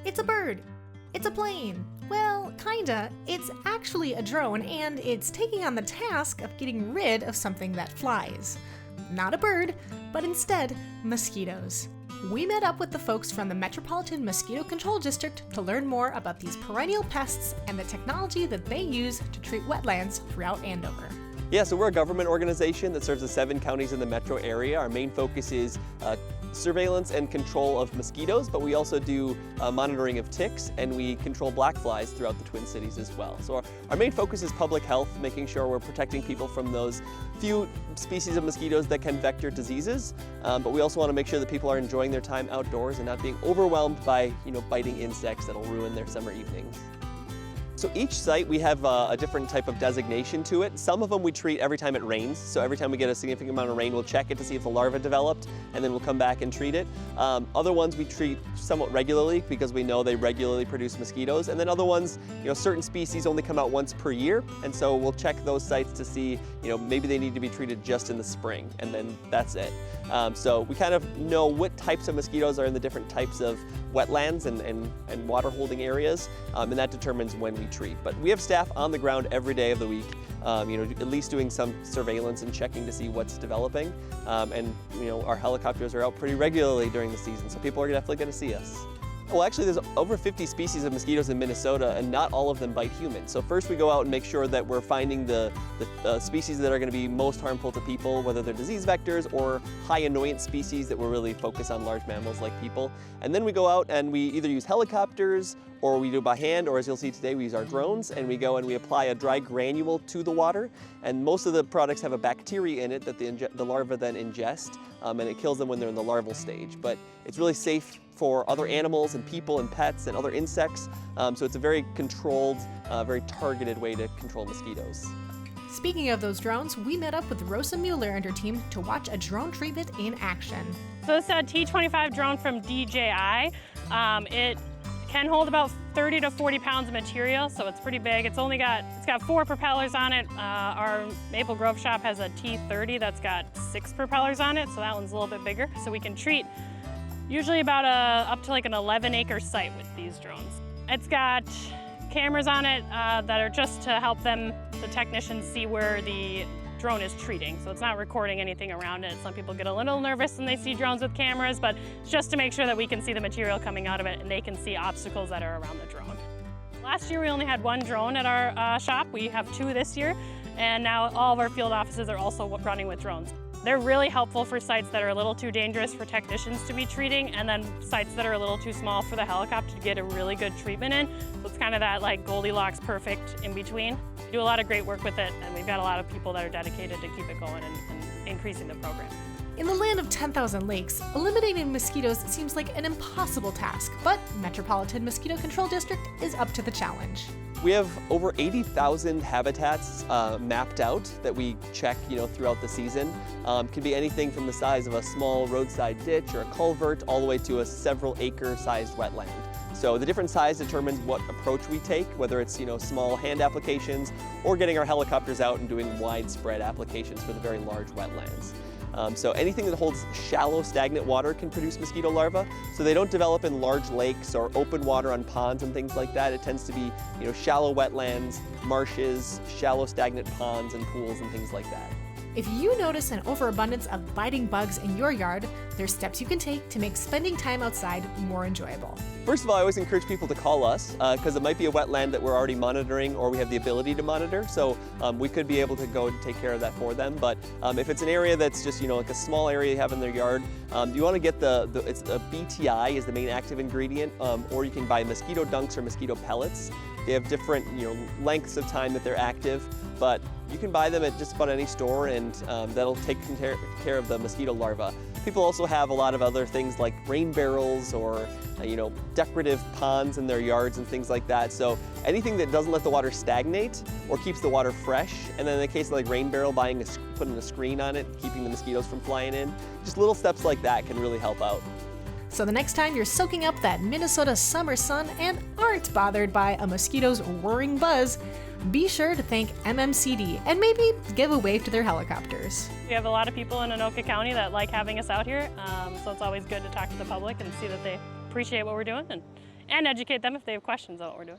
It's a bird. It's a plane. Well, kinda. It's actually a drone, and it's taking on the task of getting rid of something that flies. Not a bird, but instead, mosquitoes. We met up with the folks from the Metropolitan Mosquito Control District to learn more about these perennial pests and the technology that they use to treat wetlands throughout Andover. Yeah, so we're a government organization that serves the 7 counties in the metro area. Our main focus is surveillance and control of mosquitoes, but we also do monitoring of ticks, and we control black flies throughout the Twin Cities as well. So our main focus is public health, making sure we're protecting people from those few species of mosquitoes that can vector diseases, but we also want to make sure that people are enjoying their time outdoors and not being overwhelmed by biting insects that'll ruin their summer evenings. So each site, we have a different type of designation to it. Some of them we treat every time it rains. So every time we get a significant amount of rain, we'll check it to see if the larva developed, and then we'll come back and treat it. Other ones we treat somewhat regularly because we know they regularly produce mosquitoes. And then other ones, certain species only come out once per year. And so we'll check those sites to see, maybe they need to be treated just in the spring, and then that's it. So we kind of know what types of mosquitoes are in the different types of wetlands and water holding areas, and that determines when we treat. But we have staff on the ground every day of the week, at least doing some surveillance and checking to see what's developing. And our helicopters are out pretty regularly during the season, so people are definitely going to see us. Well, actually, there's over 50 species of mosquitoes in Minnesota, and not all of them bite humans. So first we go out and make sure that we're finding the species that are going to be most harmful to people, whether they're disease vectors or high annoyance species that will really focus on large mammals like people. And then we go out and we either use helicopters, or we do by hand, or as you'll see today, we use our drones, and we go and we apply a dry granule to the water. And most of the products have a bacteria in it that the larvae then ingest, and it kills them when they're in the larval stage. But it's really safe for other animals and people and pets and other insects. So it's a very controlled, very targeted way to control mosquitoes. Speaking of those drones, we met up with Rosa Mueller and her team to watch a drone treatment in action. So this is a T25 drone from DJI. It can hold about 30 to 40 pounds of material, so it's pretty big. It's got 4 propellers on it. Our Maple Grove shop has a T30 that's got 6 propellers on it, so that one's a little bit bigger. So we can treat usually about up to like an 11-acre site with these drones. It's got cameras on it that are just to help the technicians see where the drone is treating. So it's not recording anything around it. Some people get a little nervous when they see drones with cameras, but it's just to make sure that we can see the material coming out of it and they can see obstacles that are around the drone. Last year we only had 1 drone at our shop. We have 2 this year, and now all of our field offices are also running with drones. They're really helpful for sites that are a little too dangerous for technicians to be treating, and then sites that are a little too small for the helicopter to get a really good treatment in. So it's kind of that like Goldilocks perfect in between. We do a lot of great work with it, and we've got a lot of people that are dedicated to keep it going and increasing the program. In the land of 10,000 lakes, eliminating mosquitoes seems like an impossible task, but Metropolitan Mosquito Control District is up to the challenge. We have over 80,000 habitats mapped out that we check, throughout the season. Can be anything from the size of a small roadside ditch or a culvert all the way to a several acre-sized wetland. So the different size determines what approach we take, whether it's small hand applications or getting our helicopters out and doing widespread applications for the very large wetlands. So anything that holds shallow, stagnant water can produce mosquito larvae. So they don't develop in large lakes or open water on ponds and things like that. It tends to be, shallow wetlands, marshes, shallow, stagnant ponds and pools and things like that. If you notice an overabundance of biting bugs in your yard, there's steps you can take to make spending time outside more enjoyable. First of all, I always encourage people to call us because it might be a wetland that we're already monitoring or we have the ability to monitor. So we could be able to go and take care of that for them. But if it's an area that's just, like a small area you have in their yard, you want to get it's a BTI is the main active ingredient, or you can buy mosquito dunks or mosquito pellets. They have different, lengths of time that they're active, but you can buy them at just about any store, and that'll take care of the mosquito larvae. People also have a lot of other things like rain barrels or decorative ponds in their yards and things like that. So anything that doesn't let the water stagnate or keeps the water fresh, and then in the case of like rain barrel, putting a screen on it, keeping the mosquitoes from flying in, just little steps like that can really help out. So the next time you're soaking up that Minnesota summer sun and aren't bothered by a mosquito's whirring buzz, be sure to thank MMCD and maybe give a wave to their helicopters. We have a lot of people in Anoka County that like having us out here, so it's always good to talk to the public and see that they appreciate what we're doing and and educate them if they have questions on what we're doing.